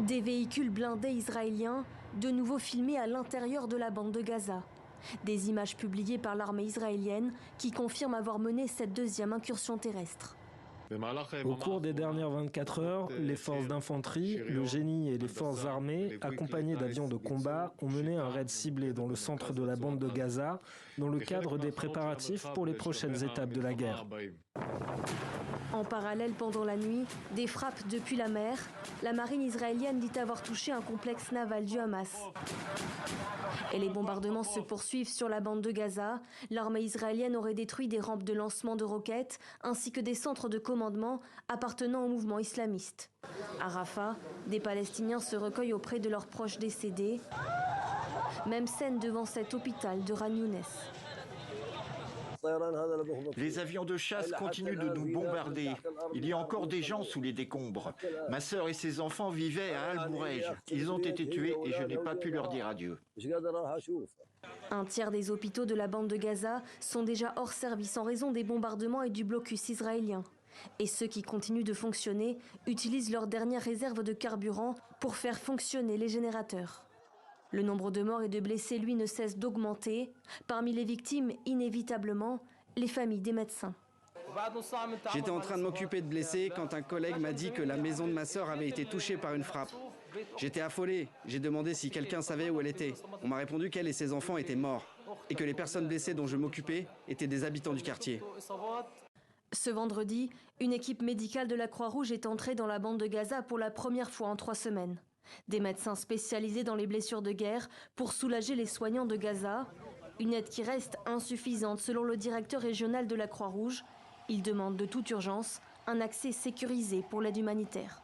Des véhicules blindés israéliens, de nouveau filmés à l'intérieur de la bande de Gaza. Des images publiées par l'armée israélienne qui confirment avoir mené cette deuxième incursion terrestre. Au cours des dernières 24 heures, les forces d'infanterie, le génie et les forces armées, accompagnées d'avions de combat, ont mené un raid ciblé dans le centre de la bande de Gaza, dans le cadre des préparatifs pour les prochaines étapes de la guerre. En parallèle, pendant la nuit, des frappes depuis la mer. La marine israélienne dit avoir touché un complexe naval du Hamas. Et les bombardements se poursuivent sur la bande de Gaza. L'armée israélienne aurait détruit des rampes de lancement de roquettes ainsi que des centres de commandement appartenant au mouvement islamiste. À Rafah, des Palestiniens se recueillent auprès de leurs proches décédés. Même scène devant cet hôpital de Khan Younes. Les avions de chasse continuent de nous bombarder. Il y a encore des gens sous les décombres. Ma sœur et ses enfants vivaient à Al-Bourej. Ils ont été tués et je n'ai pas pu leur dire adieu. Un tiers des hôpitaux de la bande de Gaza sont déjà hors service en raison des bombardements et du blocus israélien. Et ceux qui continuent de fonctionner utilisent leurs dernières réserves de carburant pour faire fonctionner les générateurs. Le nombre de morts et de blessés, lui, ne cesse d'augmenter. Parmi les victimes, inévitablement, les familles des médecins. J'étais en train de m'occuper de blessés quand un collègue m'a dit que la maison de ma sœur avait été touchée par une frappe. J'étais affolé. J'ai demandé si quelqu'un savait où elle était. On m'a répondu qu'elle et ses enfants étaient morts et que les personnes blessées dont je m'occupais étaient des habitants du quartier. Ce vendredi, une équipe médicale de la Croix-Rouge est entrée dans la bande de Gaza pour la première fois en 3 semaines. Des médecins spécialisés dans les blessures de guerre pour soulager les soignants de Gaza. Une aide qui reste insuffisante selon le directeur régional de la Croix-Rouge. Il demande de toute urgence un accès sécurisé pour l'aide humanitaire.